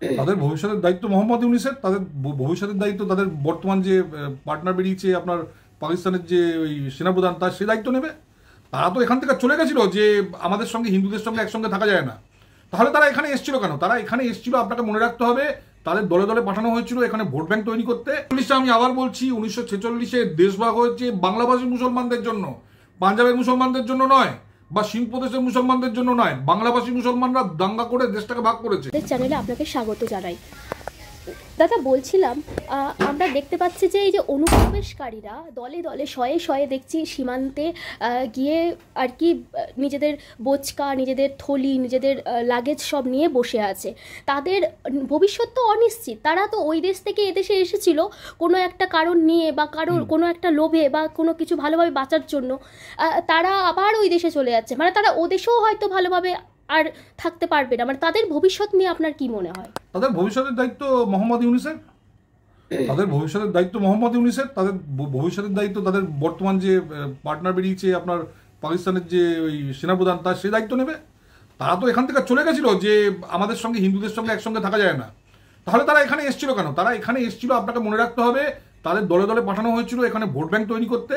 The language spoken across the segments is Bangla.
তাদের ভবিষ্যতের দায়িত্ব মোহাম্মদ ইউনিসের, তাদের ভবিষ্যতের দায়িত্ব তাদের বর্তমান যে পার্টনার বেরিয়েছে আপনার পাকিস্তানের যে ওই সেনাপ্রধান, তার সে দায়িত্ব নেবে। তারা তো এখান থেকে চলে গেছিল যে আমাদের সঙ্গে হিন্দুদের সঙ্গে একসঙ্গে থাকা যায় না। তাহলে তারা এখানে এসেছিল কেন? তারা এখানে এসেছিল, আপনাকে মনে রাখতে হবে, তাদের দলে দলে পাঠানো হয়েছিল এখানে ভোট ব্যাংক তৈরি করতে। আমি আবার বলছি, 1946-এ দেশভাগ হয়েছে বাংলাভাষী মুসলমানদের জন্য, পাঞ্জাবের মুসলমানদের জন্য নয়, বা সিন্ধ প্রদেশের মুসলমানদের জন্য নয়। বাংলাভাষী মুসলমানরা দাঙ্গা করে দেশটাকে ভাগ করেছে। চ্যানেলে আপনাকে স্বাগত জানাই। দাদা বলছিলাম, আমরা দেখতে পাচ্ছি যে এই যে অনুপ্রবেশকারীরা দলে দলে শয়ে শয়ে দেখছি সীমান্তে গিয়ে আর কি নিজেদের বোচকা, নিজেদের থলি, নিজেদের লাগেজ সব নিয়ে বসে আছে। তাদের ভবিষ্যৎ তো অনিশ্চিত। তারা তো ওই দেশ থেকে এদেশে এসেছিল কোনো একটা কারণ নিয়ে, বা কোনো একটা লোভে, বা কোনো কিছু ভালোভাবে বাঁচার জন্য। তারা আবার ওই দেশে চলে যাচ্ছে, মানে তারা ও দেশেও হয়তো ভালোভাবে আর থাকতে পারবে না। মানে তাদের ভবিষ্যৎ নিয়ে আপনার কি মনে হয়? তাদের ভবিষ্যতের দায়িত্ব মোহাম্মদ ইউনিসের, তাদের ভবিষ্যতের দায়িত্ব মোহাম্মদ ইউনিসের, তাদের ভবিষ্যতের দায়িত্ব তাদের বর্তমান যে পার্টনার বেরিয়েছে আপনার পাকিস্তানের যে ওই সেনাপ্রধান, তার সে দায়িত্ব নেবে। তারা তো এখান থেকে চলে গেছিল যে আমাদের সঙ্গে হিন্দুদের সঙ্গে একসঙ্গে থাকা যায় না। তাহলে তারা এখানে এসেছিল কেন? তারা এখানে এসেছিল, আপনাকে মনে রাখতে হবে, তাদের দলে দলে পাঠানো হয়েছিল এখানে ভোট ব্যাংক তৈরি করতে।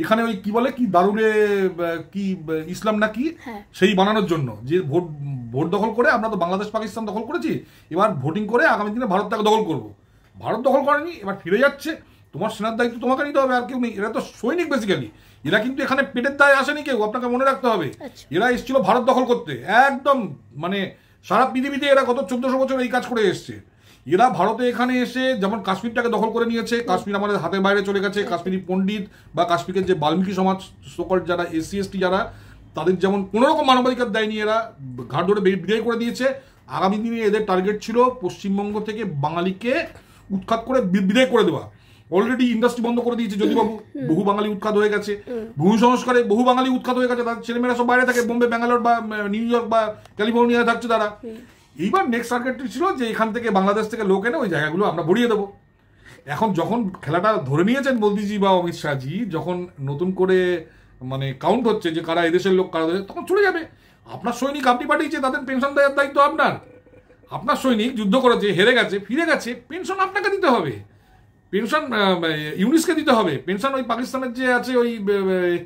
এখানে ওই কি বলে, কি দারুণে কি ইসলাম নাকি সেই বানানোর জন্য, যে ভোট দখল করে আমরা তো বাংলাদেশ পাকিস্তান দখল করেছি, এবার ভোটিং করে আগামী দিনে ভারতটাকে দখল করব। ভারত দখল করেনি, এবার ফিরে যাচ্ছে। তোমার সেনার দায়িত্ব তোমাকে নিতে হবে, আর কেউ নেই। এরা তো সৈনিক বেসিক্যালি, এরা কিন্তু এখানে পেটের দায়ে আসেনি কেউ, আপনাকে মনে রাখতে হবে। এরা এসেছিল ভারত দখল করতে, একদম মানে সারা পৃথিবীতে এরা গত 1400 বছর এই কাজ করে এসছে। এরা ভারতে এখানে এসে যেমন কাশ্মীরটাকে দখল করে নিয়েছে, কাশ্মীর আমাদের হাতের বাইরে চলে গেছে। কাশ্মীরি পণ্ডিত বা কাশ্মীরের যে বাল্মীকি সমাজ সকল যারা এসসি এসটি যারা, তাদের যেমন কোনো রকম মানবাধিকার দেয়নি, এরা ঘাট ধরে বিদায় করে দিয়েছে। আগামী দিনে এদের টার্গেট ছিল পশ্চিমবঙ্গ থেকে বাঙালিকে উৎখাত করে বিদায় করে দেওয়া। অলরেডি ইন্ডাস্ট্রি বন্ধ করে দিয়েছে জ্যোতিবাবু, বহু বাঙালি উৎখাত হয়ে গেছে। ভূমি সংস্কারে বহু বাঙালি উৎখাত হয়ে গেছে, তাদের ছেলেমেয়েরা সব বাইরে থাকে, বোম্বে, ব্যাঙ্গালোর বা নিউ ইয়র্ক বা ক্যালিফোর্নিয়ায় থাকছে তারা। এইবার নেক্সট টার্গেটটি ছিল যে এখান থেকে বাংলাদেশ থেকে লোক এনে ওই জায়গাগুলো আমরা ভরিয়ে দেবো। এখন যখন খেলাটা ধরে নিয়েছেন মোদিজি বা অমিত শাহজি, যখন নতুন করে মানে কাউন্ট হচ্ছে যে কারা এদেশের লোক কারা, তখন চলে যাবে। আপনার সৈনিক আপনি পাঠিয়েছে, তাদের পেনশন দেওয়ার দায়িত্ব আপনার। আপনার সৈনিক যুদ্ধ করেছে, হেরে গেছে, ফিরে গেছে, পেনশন আপনাকে দিতে হবে। পেনশন ইউনিসকে দিতে হবে, পেনশন ওই পাকিস্তানের যে আছে ওই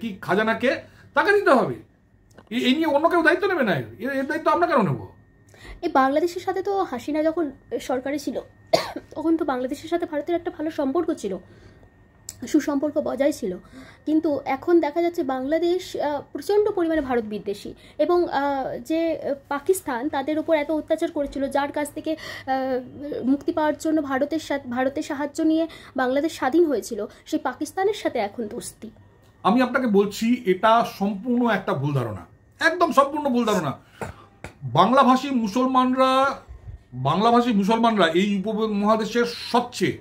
কি খাজানাকে, তাকে দিতে হবে। এই নিয়ে অন্য কেউ দায়িত্ব নেবে না, এর দায়িত্ব আমরা কেন নেবো? এই বাংলাদেশের সাথে তো হাসিনা যখন সরকারে ছিল তখন তো বাংলাদেশের সাথে ভারতের একটা ভালো সম্পর্ক ছিল, সুসম্পর্ক বজায় ছিল। কিন্তু এখন দেখা যাচ্ছে বাংলাদেশ প্রচণ্ড পরিমাণে ভারত বিদ্বেষী, এবং যে পাকিস্তান তাদের ওপর এত অত্যাচার করেছিল, যার কাছ থেকে মুক্তি পাওয়ার জন্য ভারতের সাহায্য নিয়ে বাংলাদেশ স্বাধীন হয়েছিল, সেই পাকিস্তানের সাথে এখন দোস্তি। আমি আপনাকে বলছি, এটা সম্পূর্ণ একটা ভুল ধারণা, একদম সম্পূর্ণ ভুল ধারণা। বাংলাভাষী মুসলমানরা এই উপমহাদেশের সবচেয়ে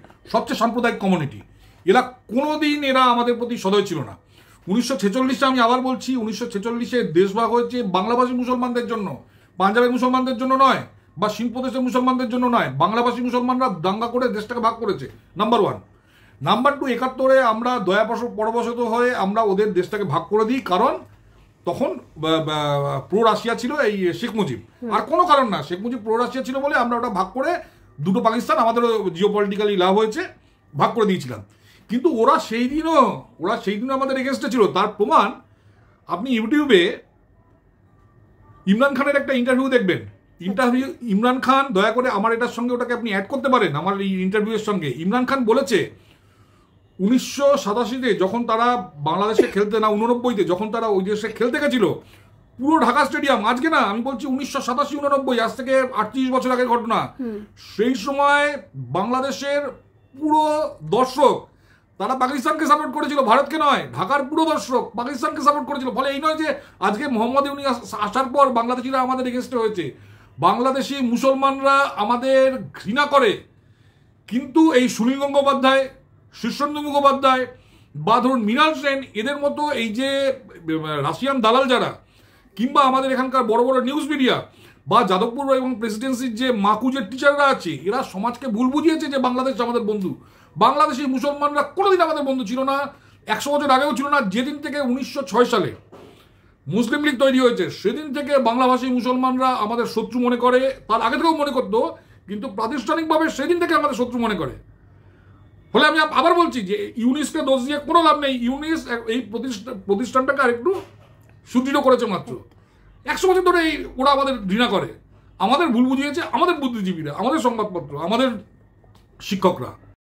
সাম্প্রদায়িক কমিউনিটি। এরা কোনোদিন আমাদের প্রতি সদয় ছিল না। 1946-এ আমি আবার বলছি, 1946-এ দেশভাগ হয়েছে বাংলাভাষী মুসলমানদের জন্য, পাঞ্জাবের মুসলমানদের জন্য নয়, বা সিন্ধ প্রদেশের মুসলমানদের জন্য নয়। বাংলাভাষী মুসলমানরা দাঙ্গা করে দেশটাকে ভাগ করেছে, নাম্বার 1। নাম্বার 2, 71-এ আমরা পরবশত হয়ে আমরা ওদের দেশটাকে ভাগ করে দিই, কারণ তখন প্রো রাশিয়া ছিল এই শেখ মুজিব, আর কোনো কারণ না। শেখ মুজিব প্রো রাশিয়া ছিল বলে আমরা ওটা ভাগ করে দুটো পাকিস্তান, আমাদেরও জিও পলিটিক্যালি লাভ হয়েছে, ভাগ করে দিয়েছিলাম। কিন্তু ওরা সেই দিনও আমাদের এগেনস্টে ছিল। তার প্রমাণ আপনি ইউটিউবে ইমরান খানের একটা ইন্টারভিউ দেখবেন। ইমরান খান, দয়া করে আমার এটার সঙ্গে ওটাকে আপনি অ্যাড করতে পারেন, আমার এই ইন্টারভিউয়ের সঙ্গে। ইমরান খান বলেছে 1987-তে যখন তারা বাংলাদেশে খেলতে না, 89-তে যখন তারা ওই দেশে খেলতে গেছিল, পুরো ঢাকা স্টেডিয়াম, আজকে না আমি বলছি 1987-89, আজ থেকে 38 বছর আগের ঘটনা। সেই সময় বাংলাদেশের পুরো দর্শক তারা পাকিস্তানকে সাপোর্ট করেছিল, ভারতকে নয়। ঢাকার পুরো দর্শক পাকিস্তানকে সাপোর্ট করেছিল। ফলে এই নয় যে আজকে মোহাম্মদ ইউনিস আসার পর বাংলাদেশিরা আমাদের এগেনস্টে হয়েছে। বাংলাদেশি মুসলমানরা আমাদের ঘৃণা করে, কিন্তু এই সুনীল গঙ্গোপাধ্যায়, শীর্ষেন্দু মুখোপাধ্যায় বা ধরুন মৃণাল সেন, এদের মতো এই যে রাশিয়ান দালাল যারা, কিংবা আমাদের এখানকার বড় বড় নিউজ মিডিয়া বা যাদবপুর এবং প্রেসিডেন্সির যে মাকুজের টিচাররা আছে, এরা সমাজকে ভুল বুঝিয়েছে যে বাংলাদেশ আমাদের বন্ধু। বাংলাদেশি মুসলমানরা কোনোদিন আমাদের বন্ধু ছিল না, 100 বছর আগেও ছিল না। যেদিন থেকে 1906 সালে মুসলিম লীগ তৈরি হয়েছে, সেদিন থেকে বাংলাভাষী মুসলমানরা আমাদের শত্রু মনে করে। তার আগে থেকেও মনে করতো, কিন্তু প্রাতিষ্ঠানিকভাবে সেদিন থেকে আমাদের শত্রু মনে করে। ফলে আমি আবার বলছি যে ইউনিসকে দোষ দিয়ে কোনো লাভ নেই। ইউনিস এই প্রতিষ্ঠানটাকে আরেকটু সুদৃঢ় করেছে মাত্র। 100 বছর ধরে ওরা আমাদের ঘৃণা করে, আমাদের ভুল বুঝিয়েছে আমাদের বুদ্ধিজীবীরা, আমাদের সংবাদপত্র, আমাদের শিক্ষকরা।